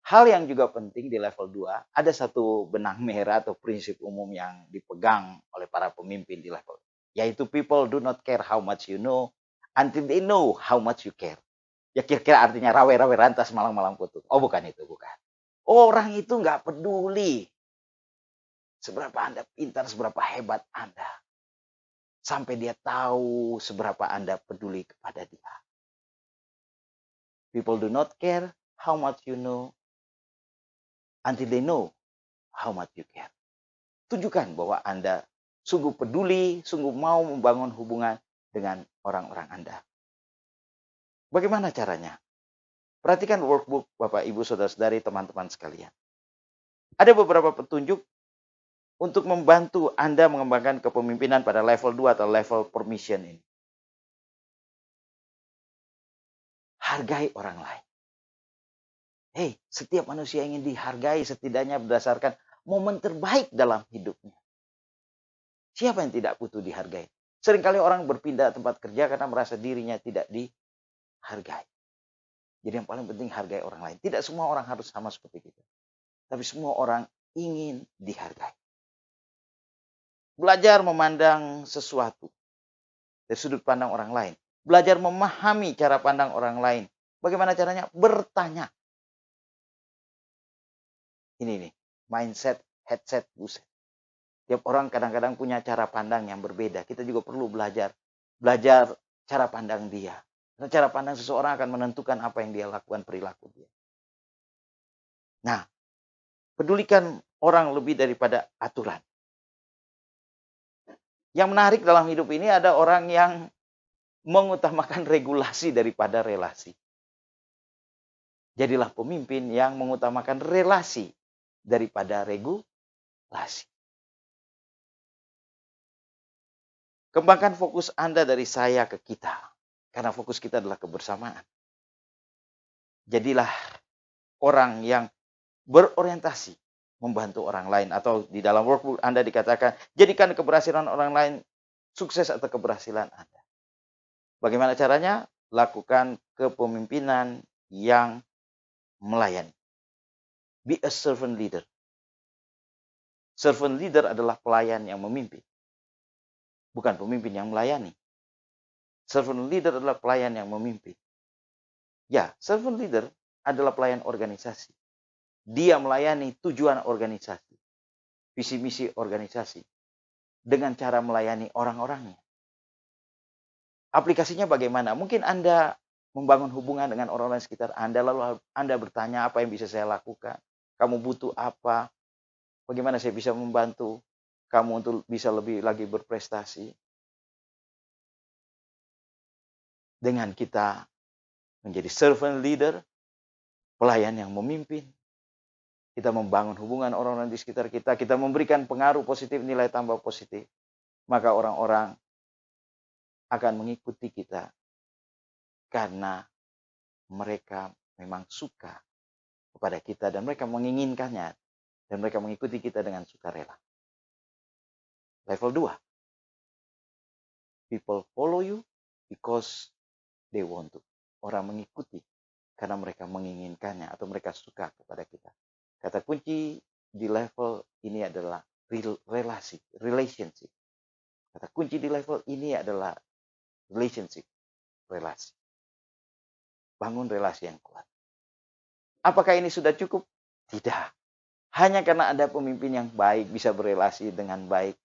Hal yang juga penting di level 2, ada satu benang merah atau prinsip umum yang dipegang oleh para pemimpin di level, yaitu people do not care how much you know until they know how much you care. Ya kira-kira artinya rawe-rawe rantas malang-malang putus. Oh bukan itu, bukan. Orang itu nggak peduli seberapa Anda pintar, seberapa hebat Anda. Sampai dia tahu seberapa Anda peduli kepada dia. People do not care how much you know until they know how much you care. Tunjukkan bahwa Anda sungguh peduli, sungguh mau membangun hubungan dengan orang-orang Anda. Bagaimana caranya? Perhatikan workbook Bapak, Ibu, Saudara-saudari, teman-teman sekalian. Ada beberapa petunjuk untuk membantu Anda mengembangkan kepemimpinan pada level 2 atau level permission ini. Hargai orang lain. Hei, setiap manusia ingin dihargai setidaknya berdasarkan momen terbaik dalam hidupnya. Siapa yang tidak butuh dihargai? Seringkali orang berpindah tempat kerja karena merasa dirinya tidak dihargai. Jadi yang paling penting hargai orang lain. Tidak semua orang harus sama seperti kita. Tapi semua orang ingin dihargai. Belajar memandang sesuatu dari sudut pandang orang lain. Belajar memahami cara pandang orang lain. Bagaimana caranya? Bertanya. Ini nih, mindset, headset, buset. Tiap orang kadang-kadang punya cara pandang yang berbeda. Kita juga perlu belajar cara pandang dia. Karena cara pandang seseorang akan menentukan apa yang dia lakukan, perilaku dia. Nah, pedulikan orang lebih daripada aturan. Yang menarik dalam hidup ini ada orang yang mengutamakan regulasi daripada relasi. Jadilah pemimpin yang mengutamakan relasi daripada regulasi. Kembangkan fokus Anda dari saya ke kita. Karena fokus kita adalah kebersamaan. Jadilah orang yang berorientasi membantu orang lain. Atau di dalam workbook Anda dikatakan, jadikan keberhasilan orang lain sukses atau keberhasilan Anda. Bagaimana caranya? Lakukan kepemimpinan yang melayani. Be a servant leader. Servant leader adalah pelayan yang memimpin. Bukan pemimpin yang melayani. Servant leader adalah pelayan yang memimpin. Ya, servant leader adalah pelayan organisasi. Dia melayani tujuan organisasi. Visi misi organisasi. Dengan cara melayani orang-orangnya. Aplikasinya bagaimana? Mungkin Anda membangun hubungan dengan orang-orang sekitar Anda, lalu Anda bertanya apa yang bisa saya lakukan. Kamu butuh apa? Bagaimana saya bisa membantu kamu untuk bisa lebih lagi berprestasi? Dengan kita menjadi servant leader, pelayan yang memimpin, kita membangun hubungan orang-orang di sekitar kita, kita memberikan pengaruh positif, nilai tambah positif, maka orang-orang akan mengikuti kita karena mereka memang suka kepada kita dan mereka menginginkannya dan mereka mengikuti kita dengan sukarela. Level 2. People follow you because they want to. Orang mengikuti karena mereka menginginkannya atau mereka suka kepada kita. Kata kunci di level ini adalah relasi, relationship. Kata kunci di level ini adalah relationship, relasi. Bangun relasi yang kuat. Apakah ini sudah cukup? Tidak. Hanya karena ada pemimpin yang baik bisa berelasi dengan baik.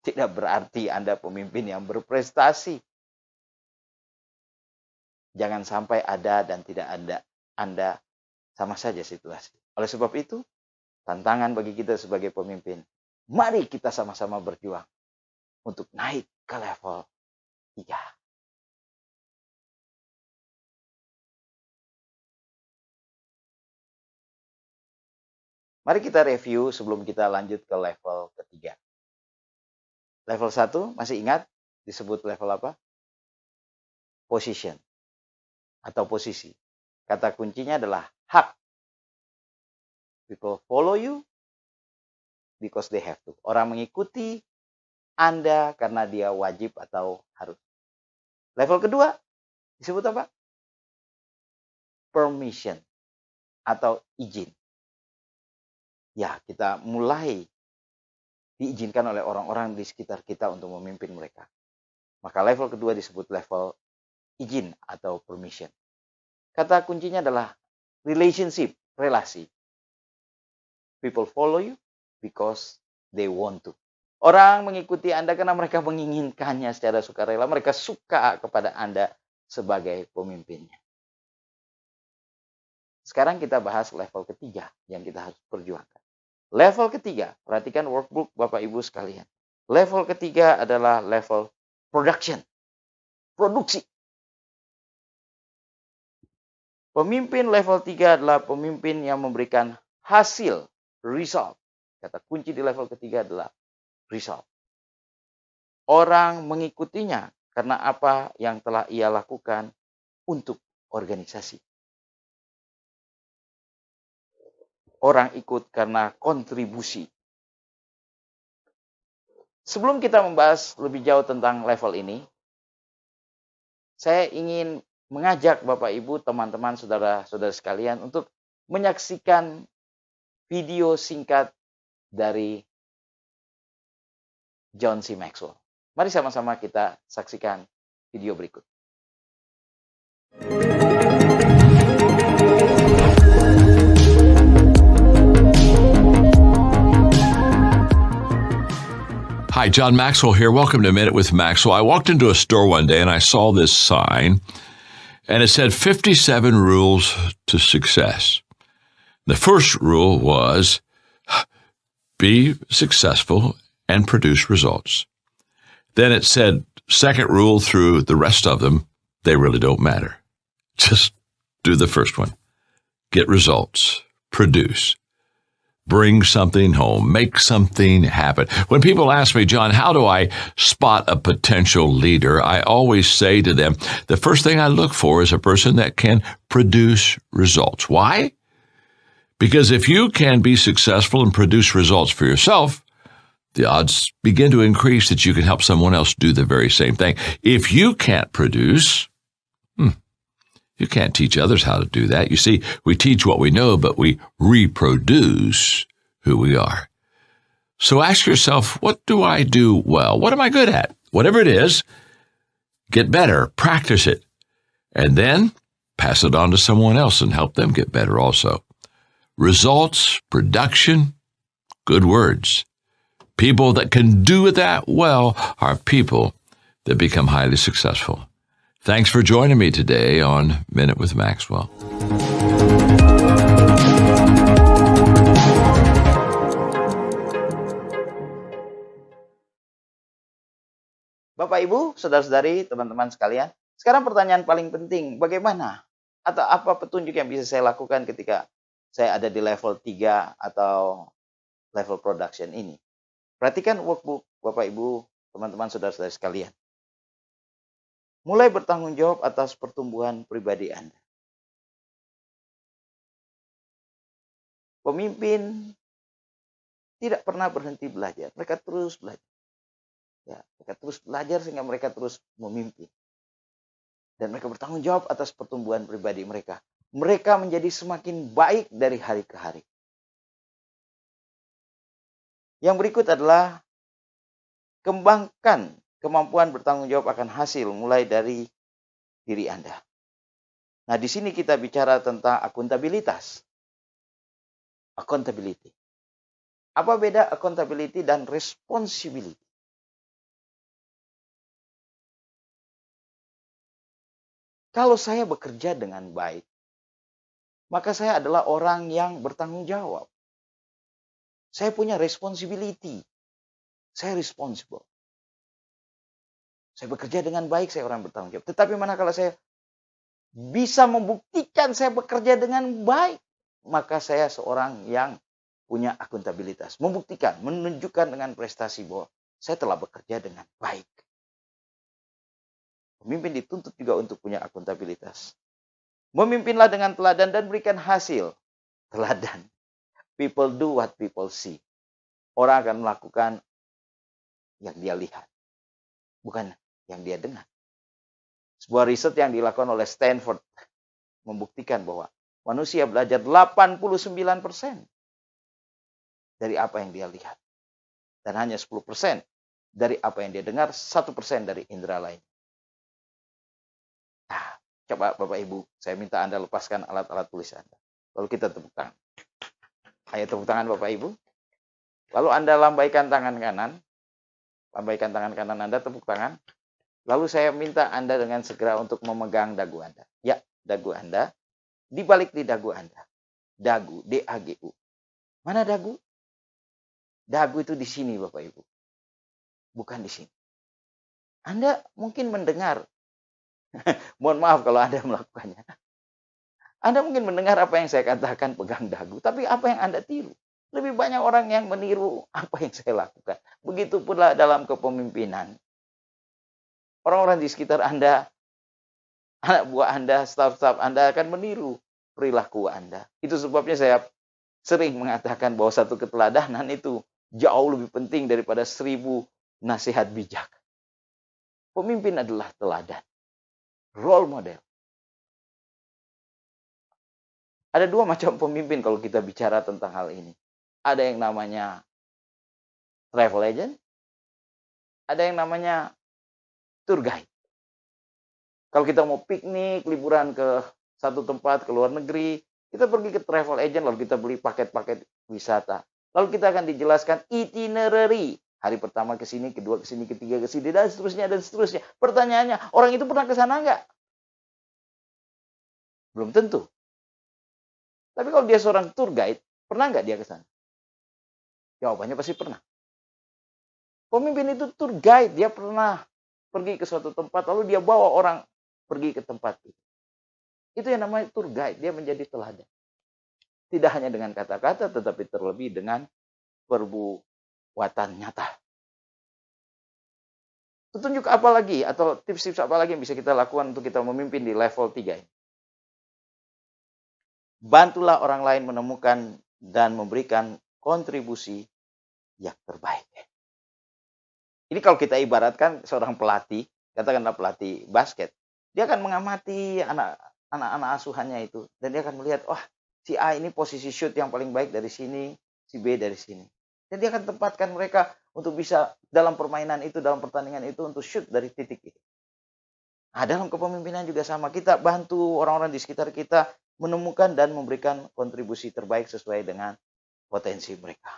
Tidak berarti Anda pemimpin yang berprestasi. Jangan sampai ada dan tidak ada. Anda sama saja situasi. Oleh sebab itu, tantangan bagi kita sebagai pemimpin. Mari kita sama-sama berjuang untuk naik ke level 3. Mari kita review sebelum kita lanjut ke level ketiga. Level 1, masih ingat disebut level apa? Position atau posisi. Kata kuncinya adalah hak. People follow you because they have to. Orang mengikuti Anda karena dia wajib atau harus. Level kedua disebut apa? Permission. atau izin. Ya, kita mulai diizinkan oleh orang-orang di sekitar kita untuk memimpin mereka. Maka level kedua disebut level izin atau permission. Kata kuncinya adalah relationship, relasi. People follow you because they want to. Orang mengikuti Anda karena mereka menginginkannya secara sukarela. Mereka suka kepada Anda sebagai pemimpinnya. Sekarang kita bahas level ketiga yang kita harus perjuangkan. Level ketiga, perhatikan workbook Bapak Ibu sekalian. Level ketiga adalah level production, produksi. Pemimpin level 3 adalah pemimpin yang memberikan hasil, result. Kata kunci di level ketiga adalah result. Orang mengikutinya karena apa yang telah ia lakukan untuk organisasi. Orang ikut karena kontribusi. Sebelum kita membahas lebih jauh tentang level ini, saya ingin mengajak Bapak Ibu, teman-teman, saudara-saudara sekalian untuk menyaksikan video singkat dari John C. Maxwell. Mari sama-sama kita saksikan video berikut. Hi, John Maxwell here. Welcome to Minute with Maxwell. I walked into a store one day and I saw this sign, and it said 57 rules to success. The first rule was be successful and produce results. Then it said, second rule through the rest of them, they really don't matter. Just do the first one. Get results. Produce. Bring something home. Make something happen. When people ask me, John, how do I spot a potential leader? I always say to them, the first thing I look for is a person that can produce results. Why? Because if you can be successful and produce results for yourself, the odds begin to increase that you can help someone else do the very same thing. If you can't produce, you can't teach others how to do that. You see, we teach what we know, but we reproduce who we are. So ask yourself, what do I do well? What am I good at? Whatever it is, get better, practice it, and then pass it on to someone else and help them get better also. Results, production, good words. People that can do that well are people that become highly successful. Thanks for joining me today on Minute with Maxwell. Bapak, Ibu, saudara-saudari, teman-teman sekalian. Sekarang pertanyaan paling penting, bagaimana atau apa petunjuk yang bisa saya lakukan ketika saya ada di level 3 atau level production ini? Perhatikan workbook Bapak, Ibu, teman-teman, saudara-saudari sekalian. Mulai bertanggung jawab atas pertumbuhan pribadi Anda. Pemimpin tidak pernah berhenti belajar. Mereka terus belajar. Ya, mereka terus belajar sehingga mereka terus memimpin. Dan mereka bertanggung jawab atas pertumbuhan pribadi mereka. Mereka menjadi semakin baik dari hari ke hari. Yang berikut adalah kembangkan kemampuan bertanggung jawab akan hasil mulai dari diri Anda. Nah, di sini kita bicara tentang akuntabilitas. Accountability. Apa beda accountability dan responsibility? Kalau saya bekerja dengan baik, maka saya adalah orang yang bertanggung jawab. Saya punya responsibility. Saya responsible. Saya bekerja dengan baik, saya orang bertanggung jawab. Tetapi manakala saya bisa membuktikan saya bekerja dengan baik, maka saya seorang yang punya akuntabilitas. Membuktikan, menunjukkan dengan prestasi bahwa saya telah bekerja dengan baik. Pemimpin dituntut juga untuk punya akuntabilitas. Memimpinlah dengan teladan dan berikan hasil. Teladan. People do what people see. Orang akan melakukan yang dia lihat, bukan yang dia dengar. Sebuah riset yang dilakukan oleh Stanford membuktikan bahwa Manusia belajar 89% dari apa yang dia lihat. Dan hanya 10% dari apa yang dia dengar, 1% dari indera lain. Nah, coba Bapak Ibu, saya minta Anda lepaskan alat-alat tulis Anda. Lalu kita tepuk tangan. Ayo tepuk tangan Bapak Ibu. Lalu Anda lambaikan tangan kanan. Lambaikan tangan kanan Anda, tepuk tangan. Lalu saya minta Anda dengan segera untuk memegang dagu Anda. Ya, dagu Anda. Di balik di dagu Anda. Dagu, D-A-G-U. Mana dagu? Dagu itu di sini Bapak Ibu. Bukan di sini. Anda mungkin mendengar. Mohon maaf kalau Anda melakukannya. Anda mungkin mendengar apa yang saya katakan pegang dagu. Tapi apa yang Anda tiru? Lebih banyak orang yang meniru apa yang saya lakukan. Begitu pula dalam kepemimpinan. Orang-orang di sekitar Anda, anak buah Anda, staf-staf Anda akan meniru perilaku Anda. Itu sebabnya saya sering mengatakan bahwa satu keteladanan itu jauh lebih penting daripada 1000 nasihat bijak. Pemimpin adalah teladan, role model. Ada dua macam pemimpin kalau kita bicara tentang hal ini. Ada yang namanya travel agent, ada yang namanya tour guide. Kalau kita mau piknik, liburan ke satu tempat, ke luar negeri, kita pergi ke travel agent, lalu kita beli paket-paket wisata. Lalu kita akan dijelaskan itinerary. Hari pertama ke sini, kedua ke sini, ketiga ke sini, dan seterusnya, dan seterusnya. Pertanyaannya, orang itu pernah ke sana nggak? Belum tentu. Tapi kalau dia seorang tour guide, pernah nggak dia ke sana? Jawabannya pasti pernah. Pemimpin itu tour guide, dia pernah pergi ke suatu tempat, lalu dia bawa orang pergi ke tempat itu. Itu yang namanya tour guide, dia menjadi teladan. Tidak hanya dengan kata-kata, tetapi terlebih dengan perbuatan nyata. Petunjuk apa lagi atau tips-tips apa lagi yang bisa kita lakukan untuk kita memimpin di level 3 ini? Bantulah orang lain menemukan dan memberikan kontribusi yang terbaik. Ini kalau kita ibaratkan seorang pelatih, katakanlah pelatih basket, dia akan mengamati anak-anak asuhannya itu, dan dia akan melihat, wah, si A ini posisi shoot yang paling baik dari sini, si B dari sini. Dan dia akan tempatkan mereka untuk bisa dalam permainan itu, dalam pertandingan itu, untuk shoot dari titik itu. Nah, dalam kepemimpinan juga sama. Kita bantu orang-orang di sekitar kita menemukan dan memberikan kontribusi terbaik sesuai dengan potensi mereka.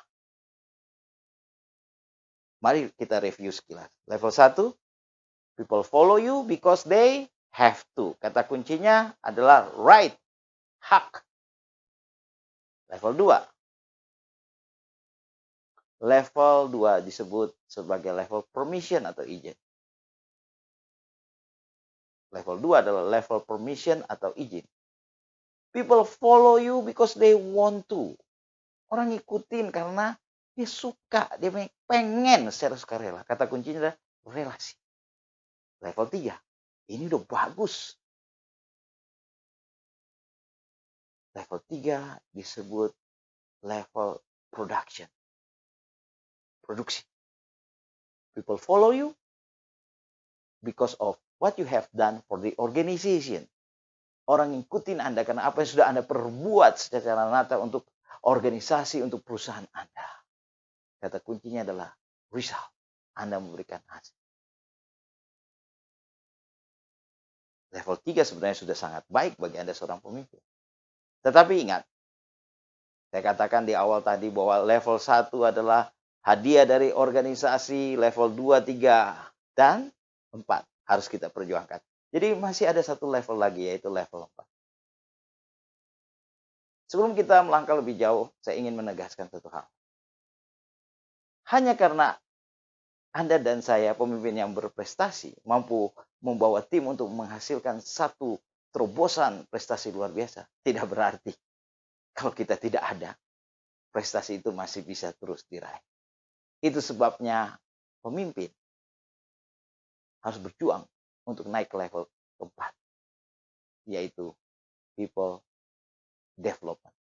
Mari kita review sekilas. Level 1, people follow you because they have to. Kata kuncinya adalah right, hak. Level 2. Level 2 disebut sebagai level permission atau izin. Level 2 adalah level permission atau izin. People follow you because they want to. Orang ngikutin karena dia suka, dia pengen secara sukarela. Kata kuncinya adalah relasi. Level 3. Ini udah bagus. Level 3 disebut level production. Produksi. People follow you because of what you have done for the organization. Orang ngikutin Anda karena apa yang sudah Anda perbuat secara nyata untuk organisasi, untuk perusahaan Anda. Kata kuncinya adalah result. Anda memberikan hasil. Level 3 sebenarnya sudah sangat baik bagi Anda seorang pemimpin. Tetapi ingat, saya katakan di awal tadi bahwa level 1 adalah hadiah dari organisasi, level 2, 3, dan 4 harus kita perjuangkan. Jadi masih ada satu level lagi, yaitu level 4. Sebelum kita melangkah lebih jauh, saya ingin menegaskan satu hal. Hanya karena Anda dan saya, pemimpin yang berprestasi, mampu membawa tim untuk menghasilkan satu terobosan prestasi luar biasa, tidak berarti kalau kita tidak ada, prestasi itu masih bisa terus diraih. Itu sebabnya pemimpin harus berjuang untuk naik ke level keempat, yaitu people development.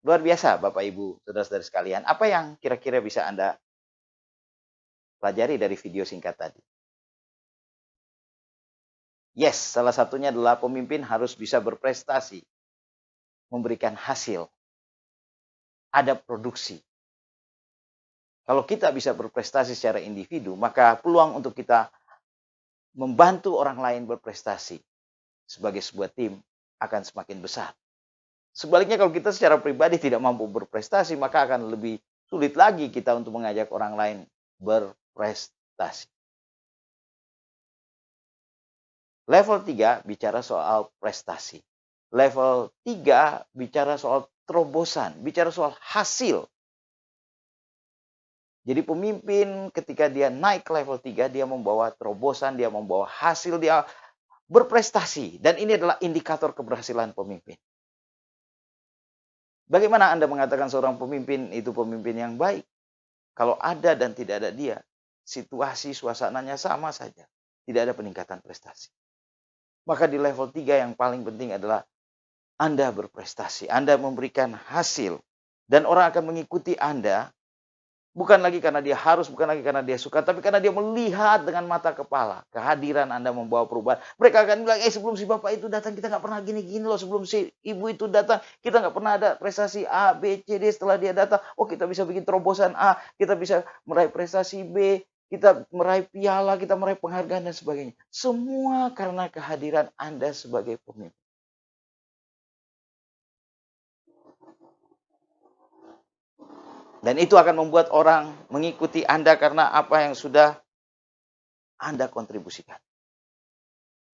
Luar biasa Bapak Ibu, saudara-saudara sekalian. Apa yang kira-kira bisa Anda pelajari dari video singkat tadi? Yes, salah satunya adalah pemimpin harus bisa berprestasi, memberikan hasil, ada produksi. Kalau kita bisa berprestasi secara individu, maka peluang untuk kita membantu orang lain berprestasi sebagai sebuah tim akan semakin besar. Sebaliknya kalau kita secara pribadi tidak mampu berprestasi, maka akan lebih sulit lagi kita untuk mengajak orang lain berprestasi. Level 3 bicara soal prestasi. Level 3 bicara soal terobosan, bicara soal hasil. Jadi pemimpin ketika dia naik ke level 3, dia membawa terobosan, dia membawa hasil, dia berprestasi. Dan ini adalah indikator keberhasilan pemimpin. Bagaimana Anda mengatakan seorang pemimpin itu pemimpin yang baik? Kalau ada dan tidak ada dia, situasi suasananya sama saja. Tidak ada peningkatan prestasi. Maka di level 3 yang paling penting adalah Anda berprestasi, Anda memberikan hasil. Dan orang akan mengikuti Anda, bukan lagi karena dia harus, bukan lagi karena dia suka, tapi karena dia melihat dengan mata kepala. Kehadiran Anda membawa perubahan. Mereka akan bilang, sebelum si bapak itu datang, kita nggak pernah gini-gini loh. Sebelum si ibu itu datang, kita nggak pernah ada prestasi A, B, C, D. Setelah dia datang, oh kita bisa bikin terobosan A, kita bisa meraih prestasi B, kita meraih piala, kita meraih penghargaan dan sebagainya. Semua karena kehadiran Anda sebagai pemimpin. Dan itu akan membuat orang mengikuti Anda karena apa yang sudah Anda kontribusikan.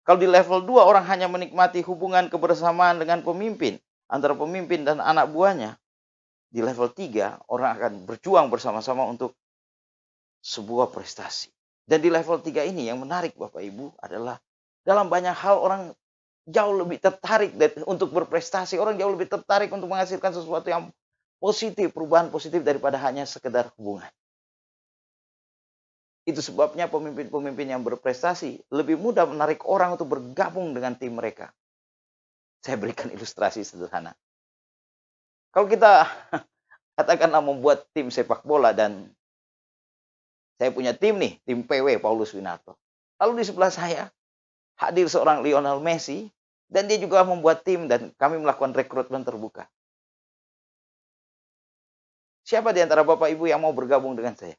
Kalau di level 2 orang hanya menikmati hubungan kebersamaan dengan pemimpin, antara pemimpin dan anak buahnya. Di level 3 orang akan berjuang bersama-sama untuk sebuah prestasi. Dan di level 3 ini yang menarik Bapak Ibu adalah dalam banyak hal orang jauh lebih tertarik untuk berprestasi. Orang jauh lebih tertarik untuk menghasilkan sesuatu yang positif, perubahan positif daripada hanya sekedar hubungan. Itu sebabnya pemimpin-pemimpin yang berprestasi lebih mudah menarik orang untuk bergabung dengan tim mereka. Saya berikan ilustrasi sederhana. Kalau kita katakanlah membuat tim sepak bola dan saya punya tim nih, tim PW Paulus Winarto. Lalu di sebelah saya hadir seorang Lionel Messi dan dia juga membuat tim dan kami melakukan rekrutmen terbuka. Siapa di antara Bapak Ibu yang mau bergabung dengan saya?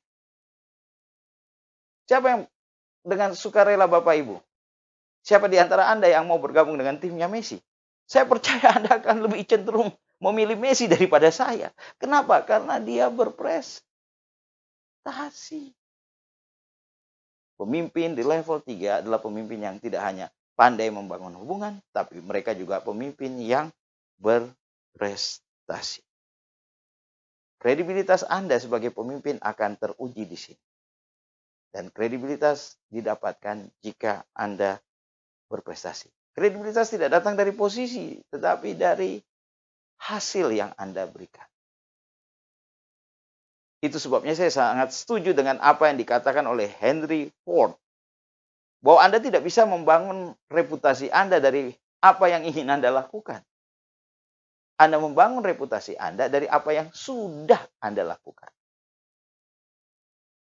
Siapa yang dengan sukarela Bapak Ibu? Siapa di antara Anda yang mau bergabung dengan timnya Messi? Saya percaya Anda akan lebih cenderung memilih Messi daripada saya. Kenapa? Karena dia berprestasi. Pemimpin di level 3 adalah pemimpin yang tidak hanya pandai membangun hubungan, tapi mereka juga pemimpin yang berprestasi. Kredibilitas Anda sebagai pemimpin akan teruji di sini. Dan kredibilitas didapatkan jika Anda berprestasi. Kredibilitas tidak datang dari posisi, tetapi dari hasil yang Anda berikan. Itu sebabnya saya sangat setuju dengan apa yang dikatakan oleh Henry Ford. Bahwa Anda tidak bisa membangun reputasi Anda dari apa yang ingin Anda lakukan. Anda membangun reputasi Anda dari apa yang sudah Anda lakukan.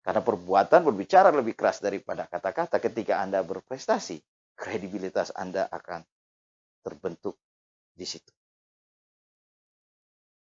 Karena perbuatan berbicara lebih keras daripada kata-kata. Ketika Anda berprestasi, kredibilitas Anda akan terbentuk di situ.